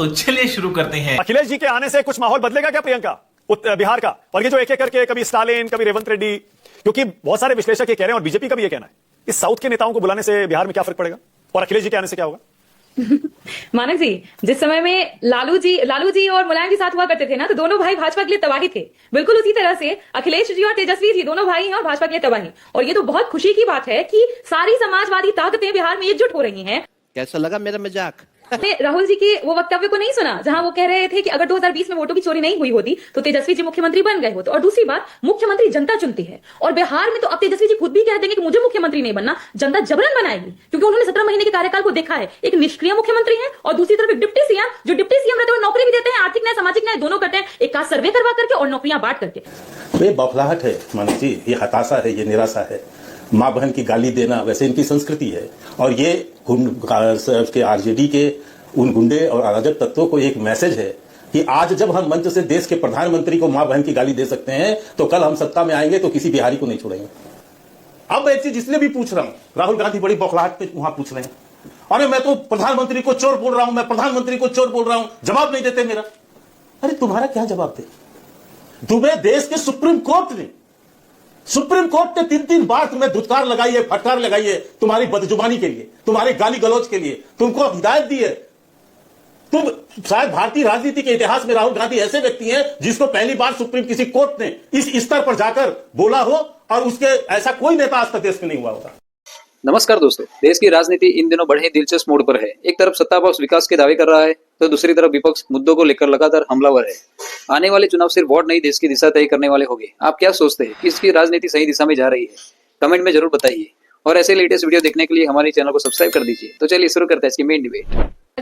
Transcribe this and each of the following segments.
तो चलिए शुरू करते हैं। अखिलेश जी के आने से कुछ माहौल बदलेगा क्या प्रियंका बिहार का? और ये जो एक एक करके कभी स्टालिन कभी रेवंत रेड्डी, क्योंकि बहुत सारे विश्लेषक ये कह रहे हैं और बीजेपी का भी ये कहना है, इस साउथ के नेताओं को बुलाने से बिहार में क्या फर्क पड़ेगा और अखिलेश जी के आने से क्या होगा? मानक जी, जिस समय में लालू जी और मुलायम जी साथ हुआ करते थे ना, तो दोनों भाई भाजपा के लिए तबाही थे। बिल्कुल उसी तरह से अखिलेश जी और तेजस्वी जी दोनों भाई हैं और भाजपा के लिए तबाही। और ये तो बहुत खुशी की बात है कि सारी समाजवादी ताकतें बिहार में एकजुट हो रही हैं। कैसा लगा मेरा मजाक? आपने राहुल जी के वो वक्तव्य को नहीं सुना जहां वो कह रहे थे कि अगर 2020 में वोटों की चोरी नहीं हुई होती तो तेजस्वी जी मुख्यमंत्री बन गए होते। और दूसरी बात, मुख्यमंत्री जनता चुनती है और बिहार में तो अब तेजस्वी जी खुद भी कह देंगे कि मुझे मुख्यमंत्री नहीं बनना, जनता जबरन बनाएगी, क्योंकि उन्होंने 17 महीने के कार्यकाल को देखा है। एक निष्क्रिय मुख्यमंत्री है और दूसरी तरफ एक डिप्टी सीएम, जो डिप्टी सीएम रहते हैं नौकरी भी देते हैं, आर्थिक न्याय सामाजिक न्याय दोनों करते हैं, एक का सर्वे करवा करके और नौकरियां बांट करके। ये बौखलाहट है मानव जी, ये हताशा है, ये निराशा है। माँ बहन की गाली देना वैसे इनकी संस्कृति है और ये आरजेडी के उन गुंडे और अराजक तत्वों को एक मैसेज है कि आज जब हम मंच से देश के प्रधानमंत्री को मां बहन की गाली दे सकते हैं तो कल हम सत्ता में आएंगे तो किसी बिहारी को नहीं छोड़ेंगे। अब एक चीज इसलिए भी पूछ रहा हूं, राहुल गांधी बड़ी बौखलाहट पे वहां पूछ रहे हैं, अरे मैं तो प्रधानमंत्री को चोर बोल रहा हूं, मैं प्रधानमंत्री को चोर बोल रहा हूं, जवाब नहीं देते मेरा। अरे तुम्हारा क्या जवाब दे? तुम्हें देश के सुप्रीम कोर्ट ने 3-3 बार तुम्हें धुतकार लगाई है, फटकार लगाई है तुम्हारी बदजुबानी के लिए, तुम्हारी गाली गलौज के लिए, तुमको हिदायत दी है। तुम शायद भारतीय राजनीति के इतिहास में राहुल गांधी ऐसे व्यक्ति हैं जिसको पहली बार सुप्रीम किसी कोर्ट ने इस स्तर पर जाकर बोला हो और उसके ऐसा कोई नेता आज तक देश में नहीं हुआ होगा। नमस्कार दोस्तों, देश की राजनीति इन दिनों बड़े दिलचस्प मोड़ पर है। एक तरफ सत्ता पक्ष विकास के दावे कर रहा है तो दूसरी तरफ विपक्ष मुद्दों को लेकर लगातार हमलावर है। आने वाले चुनाव सिर्फ वोट नहीं, देश की दिशा तय करने वाले होंगे। आप क्या सोचते हैं, किसकी राजनीति सही दिशा में जा रही है? कमेंट में जरूर बताइए और ऐसे लेटेस्ट वीडियो देखने के लिए हमारे चैनल को सब्सक्राइब कर दीजिए। तो चलिए शुरू करते हैं इसकी मेन डिबेट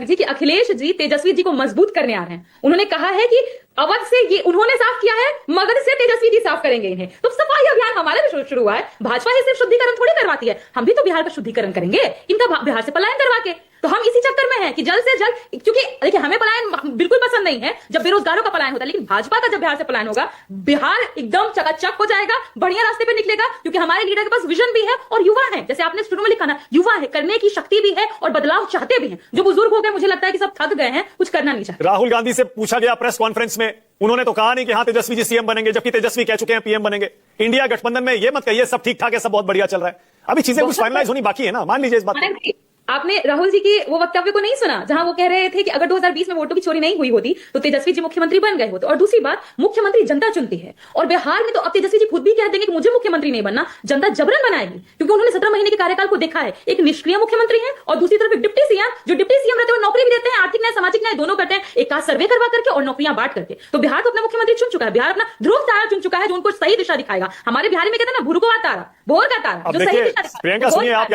जी कि अखिलेश जी तेजस्वी जी को मजबूत करने आ रहे हैं। उन्होंने कहा है कि अवध से ये उन्होंने साफ किया है, मगध से तेजस्वी जी साफ करेंगे इन्हें। तो सफाई अभियान हमारे भी शुरू हुआ है। भाजपा ही सिर्फ शुद्धिकरण थोड़ी करवाती है, हम भी तो बिहार का शुद्धिकरण करेंगे, इनका बिहार से पलायन करवा के। तो हम इसी चक्कर में हैं कि जल्द से जल्द, क्योंकि देखिए हमें पलायन बिल्कुल पसंद नहीं है जब बेरोजगारों का पलायन होता है, लेकिन भाजपा का जब बिहार से पलायन होगा, बिहार एकदम चकाचक हो जाएगा, बढ़िया रास्ते पे निकलेगा, क्योंकि हमारे लीडर के पास विजन भी है और युवा है। जैसे आपने शुरू में लिखा ना, युवा है, करने की शक्ति भी है और बदलाव चाहते भी हैं। जो बुजुर्ग हो गए, मुझे लगता है कि सब थक गए हैं, कुछ करना नहीं चाहते। राहुल गांधी से पूछा गया प्रेस कॉन्फ्रेंस में, उन्होंने तो कहा नहीं कि हाँ तेजस्वी जी सीएम बनेंगे, जबकि तेजस्वी कह चुके हैं पीएम बनेंगे। इंडिया गठबंधन में ये मत कहिए सब ठीक ठाक है, सब बहुत बढ़िया चल रहा है, अभी चीजें कुछ फाइनलाइज होनी बाकी है ना, मान लीजिए इस बात को। आपने राहुल जी के वो वक्तव्य को नहीं सुना जहां वो कह रहे थे कि अगर 2020 में वोटों की चोरी नहीं हुई होती तो तेजस्वी जी मुख्यमंत्री बन गए होते। और दूसरी बात, मुख्यमंत्री जनता चुनती है और बिहार में तो अब तेजस्वी जी खुद भी कह देंगे कि मुझे मुख्यमंत्री नहीं बनना, जनता जबरन बनाएगी, क्योंकि उन्होंने 17 महीने के कार्यकाल को देखा है। एक निष्क्रिय मुख्यमंत्री है और दूसरी तरफ एक डिप्टी सीएम, जो डिप्टी सीएम रहते हैं नौकरी भी देते हैं, आर्थिक न्याय सामाजिक न्याय दोनों करते हैं, एक का सर्वे करवा करके और नौकरियां बांट करके। तो बिहार तो अपना मुख्यमंत्री चुन चुका है, बिहार अपना ध्रुव तारा चुन चुका है जो उनको सही दिशा दिखाएगा। हमारे बिहार में कहते हैं ना, भुरकुआ तारा, भोर का तारा, जो सही दिशा दिखाएगा। प्रियंका सुनिए, आप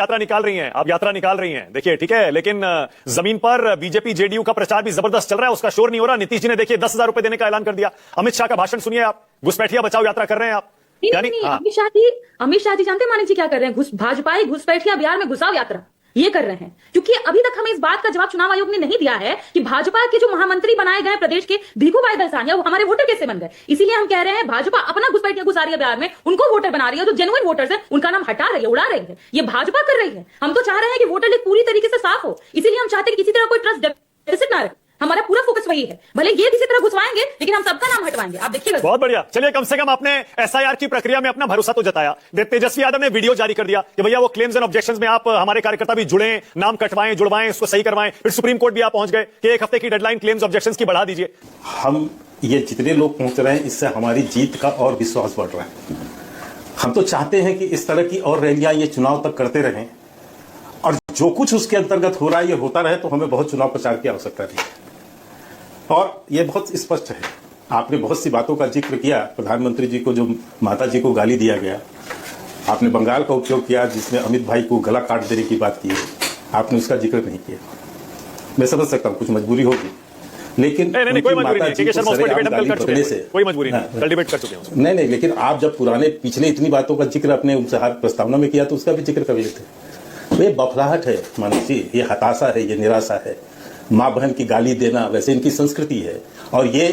यात्रा निकाल रही हैं, देखिए ठीक है, लेकिन जमीन पर बीजेपी जेडीयू का प्रचार भी जबरदस्त चल रहा है, उसका शोर नहीं हो रहा। नीतीश जी ने देखिए 10,000 रुपए देने का ऐलान कर दिया। अमित शाह का भाषण सुनिए आप, घुसपैठिया बचाओ यात्रा कर रहे हैं आप। नहीं, अमित शाह जी जानते हैं मानिक जी क्या कर रहे हैं? भाजपा घुसपैठिया बिहार में घुसाव यात्रा ये कर रहे हैं, क्योंकि अभी तक हमें इस बात का जवाब चुनाव आयोग ने नहीं दिया है कि भाजपा के जो महामंत्री बनाए गए प्रदेश के भीखूभाई दलसानिया, वो हमारे वोटर कैसे बन गए। इसीलिए हम कह रहे हैं भाजपा अपना घुसपैठिया घुसा रही है बिहार में, उनको वोटर बना रही है, जो जेन्युइन वोटर्स है उनका नाम हटा रही है, उड़ा रही है। ये भाजपा कर रही है। हम तो चाह रहे हैं कि वोटर लिस्ट पूरी तरीके से साफ हो, इसीलिए हम चाहते हैं कि किसी तरह कोई ट्रस्ट डेफिसिट ना रहे। हमारा पूरा फोकस वही है, भले ये किसी तरह घुसवाएंगे लेकिन हम सबका नाम हटवाएंगे, आप देखिएगा। बहुत बढ़िया, चलिए कम से कम आपने एसआईआर की प्रक्रिया में अपना भरोसा तो जताया। तेजस्वी यादव ने वीडियो जारी कर दिया कि भैया वो क्लेम्स एंड ऑब्जेक्शंस में आप हमारे कार्यकर्ता भी जुड़े, नाम कटवाएं, जुड़वाएं, उसको सही करवाएं। फिर सुप्रीम कोर्ट भी आप पहुंच गए कि 1 हफ्ते की डेडलाइन क्लेम्स ऑब्जेक्शंस की बढ़ा दीजिए। हम ये जितने लोग पहुंच रहे हैं, इससे हमारी जीत का और विश्वास बढ़ रहा है। हम तो चाहते हैं कि इस तरह की और रैलियां ये चुनाव तक करते रहें और जो कुछ उसके अंतर्गत हो रहा है ये होता रहे, तो हमें बहुत चुनाव प्रचार की आवश्यकता नहीं है। और ये बहुत स्पष्ट है, आपने बहुत सी बातों का जिक्र किया। प्रधानमंत्री जी को जो माता जी को गाली दिया गया, आपने बंगाल का उपयोग किया जिसमें अमित भाई को गला काट देने की बात की है, आपने उसका जिक्र नहीं किया। मैं समझ सकता हूँ कुछ मजबूरी होगी, लेकिन नहीं, कोई मजबूरी नहीं, कोई मजबूरी नहीं, कल डिबेट कर चुके हैं। नहीं, लेकिन आप जब पिछले इतनी बातों का जिक्र अपने उपहार प्रस्तावना में किया तो उसका भी जिक्र कर लेते। ये बौखलाहट है मानव जी, ये हताशा है, ये निराशा है। माँ बहन की गाली देना वैसे इनकी संस्कृति है और ये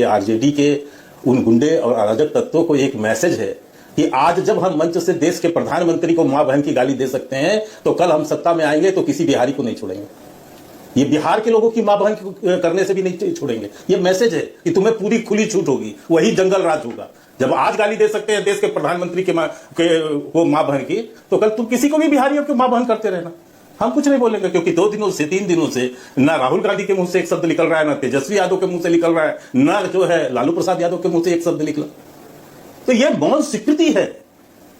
आरजेडी के उन गुंडे और अराजक तत्वों को एक मैसेज है कि आज जब हम मंच से देश के प्रधानमंत्री को माँ बहन की गाली दे सकते हैं तो कल हम सत्ता में आएंगे तो किसी बिहारी को नहीं छोड़ेंगे। ये बिहार के लोगों की मां बहन करने से भी नहीं छोड़ेंगे। ये मैसेज है कि तुम्हें पूरी खुली छूट होगी, वही जंगल राज होगा। जब आज गाली दे सकते हैं देश के प्रधानमंत्री को मां बहन की, तो कल तुम किसी को भी बिहारियों की मां बहन करते रहना, हम कुछ नहीं बोलेंगे। क्योंकि 2 दिनों से 3 दिनों से ना राहुल गांधी के मुंह से एक शब्द निकल रहा है, ना तेजस्वी यादव के मुंह से निकल रहा है, ना जो है लालू प्रसाद यादव के मुंह से एक शब्द निकला। तो यह मौन स्वीकृति है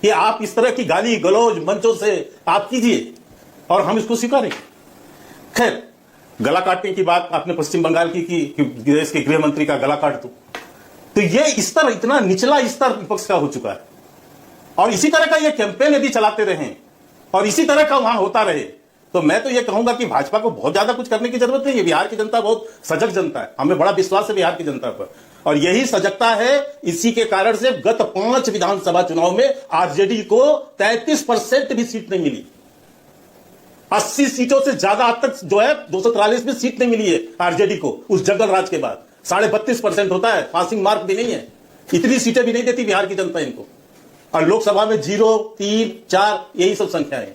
कि आप इस तरह की गाली गलौज मंचों से आप कीजिए और हम इसको स्वीकारेंगे। खैर, गला काटने की बात आपने पश्चिम बंगाल की कि देश के गृह मंत्री का गला काट दो, तो यह स्तर इतना निचला स्तर विपक्ष का हो चुका है। और इसी तरह का यह कैंपेन यदि चलाते रहे और इसी तरह का वहां होता रहे, तो मैं तो यह कहूंगा कि भाजपा को बहुत ज्यादा कुछ करने की जरूरत नहीं है। बिहार की जनता बहुत सजग जनता है, हमें बड़ा विश्वास है बिहार की जनता पर, और यही सजगता है। इसी के कारण से गत 5 विधानसभा चुनाव में आरजेडी को 33% भी सीट नहीं मिली। 80 सीटों से ज्यादा अब तक जो है 243 में सीट नहीं मिली है आरजेडी को उस जंगल राज के बाद। 32.5% होता है, पासिंग मार्क भी नहीं है। इतनी सीटें भी नहीं देती बिहार की जनता इनको, और लोकसभा में 0, 3, 4 यही सब संख्याएं।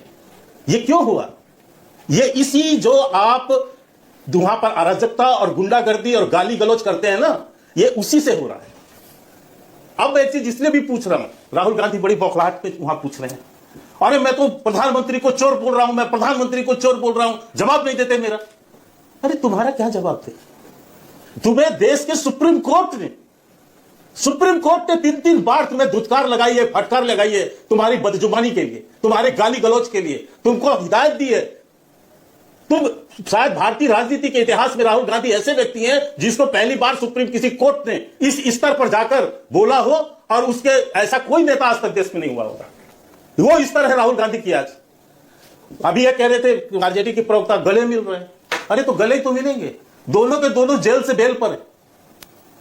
ये क्यों हुआ? ये इसी जो आप वहां पर अराजकता और गुंडागर्दी और गाली गलौज करते हैं ना, ये उसी से हो रहा है। अब एक चीज इसलिए भी पूछ रहा हूं, राहुल गांधी बड़ी बौखलाहट पे वहां पूछ रहे हैं, अरे मैं तो प्रधानमंत्री को चोर बोल रहा हूं, मैं प्रधानमंत्री को चोर बोल रहा हूं, जवाब नहीं देते मेरा। अरे तुम्हारा क्या जवाब थे? तुम्हें देश के सुप्रीम कोर्ट ने 3-3 बार तुम्हें धुतकार लगाई है, फटकार लगाई है तुम्हारी बदजुबानी के लिए, तुम्हारे गाली गलौज के लिए, तुमको हिदायत दी है। तुम शायद भारतीय राजनीति के इतिहास में राहुल गांधी ऐसे व्यक्ति हैं जिसको पहली बार सुप्रीम किसी कोर्ट ने इस स्तर पर जाकर बोला हो, और उसके ऐसा कोई नेता आज तक देश में नहीं हुआ होगा। वो स्तर है राहुल गांधी की आज। अभी ये कह रहे थे आरजेडी के प्रवक्ता गले मिल रहे हैं, अरे तो गले तो मिलेंगे, दोनों के दोनों जेल से बेल पर है।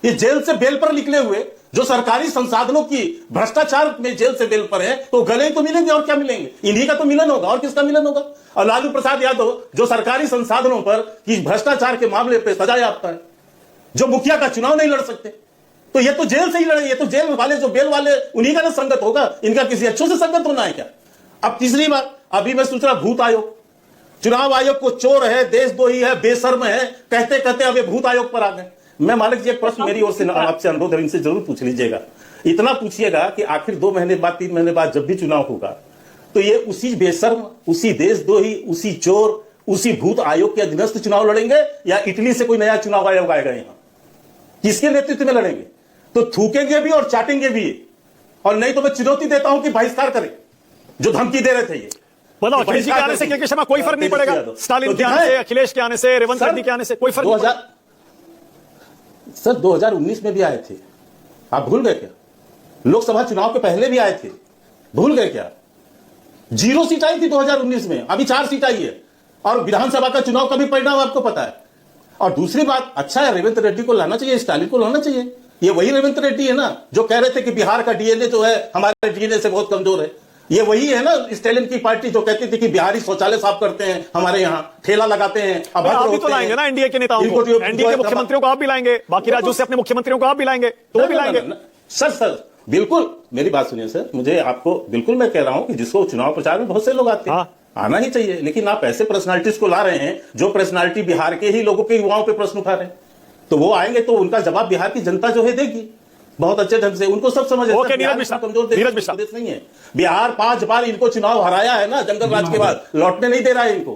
ये जेल से बेल पर निकले हुए जो सरकारी संसाधनों की भ्रष्टाचार में जेल से बेल पर है, तो गले तो मिलेंगे और क्या मिलेंगे? इन्हीं का तो मिलन होगा, और किसका मिलन होगा? और लालू प्रसाद यादव जो सरकारी संसाधनों पर कि भ्रष्टाचार के मामले पर सजा याफ्ता है, जो मुखिया का चुनाव नहीं लड़ सकते, तो ये तो जेल से ही लड़े। ये तो जेल वाले जो बेल वाले उन्हीं का ना संगत होगा, इनका किसी अच्छों से संगत होना है क्या? अब तीसरी बात, अभी मैं सोच रहा भूत आयोग, चुनाव आयोग को चोर है, देशद्रोही है, बेशर्म है कहते कहते अब ये भूत आयोग पर आ गए। मैं मालिक जी एक प्रश्न मेरी ओर से आपसे अनुरोध है, इनसे जरूर पूछ लीजिएगा। इतना पूछिएगा कि आखिर 2 महीने बाद 3 महीने बाद जब भी चुनाव होगा, तो ये उसी बेशर्म, उसी देशद्रोही, उसी चोर, उसी भूत आयोग के अधीनस्थ चुनाव लड़ेंगे, या इटली से कोई नया चुनाव आयोग आएगा यहां? किसके नेतृत्व में लड़ेंगे? तो थूकेंगे भी और चाटेंगे भी, और नहीं तो मैं चुनौती देता हूं कि बहिष्कार करें, जो धमकी दे रहे थे ये। मतलब अखिलेश जी के आने से के शर्मा कोई फर्क नहीं पड़ेगा, स्टालिन के आने से, अखिलेश के आने से, रेवंत रेड्डी के आने से कोई फर्क नहीं पड़ेगा। सर 2019 में भी आए थे, आप भूल गए क्या? लोकसभा चुनाव के पहले भी आए थे, भूल गए क्या? 0 सीट आई थी 2019 में, अभी 4 सीट आई है, और विधानसभा का चुनाव का भी परिणाम आपको पता है। और दूसरी बात, अच्छा है रेवंत रेड्डी को लाना चाहिए, स्टालिन को लाना चाहिए। ये वही रेवंत रेड्डी है ना जो कह रहे थे कि बिहार का डीएनए जो है हमारे डीएनए से बहुत कमजोर है। ये वही है ना स्टालिन की पार्टी जो कहती थी कि बिहारी शौचालय साफ करते हैं, हमारे यहाँ ठेला लगाते हैं। अब आप भी तो लाएंगे ना एनडीए के नेताओं को, एनडीए के मुख्यमंत्रियों को आप भी लाएंगे, बाकी राज्यों से अपने मुख्यमंत्रियों को आप भी लाएंगे, तो वो भी लाएंगे। सर बिल्कुल मेरी बात सुनिए सर, मुझे आपको बिल्कुल मैं कह रहा हूं कि जिसको चुनाव प्रचार में बहुत से लोग आते हैं, आना ही चाहिए, लेकिन आप ऐसे पर्सनालिटीज को ला रहे हैं जो पर्सनालिटी बिहार के ही लोगों के युवाओं पे प्रश्न उठा रहे हैं, तो वो आएंगे तो उनका जवाब बिहार की जनता जो है देगी बहुत अच्छे ढंग से। उनको सब समझ है कमजोर देश नहीं है। बिहार 5 बार इनको चुनाव हराया है ना जंगल राज के बाद, लौटने नहीं दे रहा है इनको।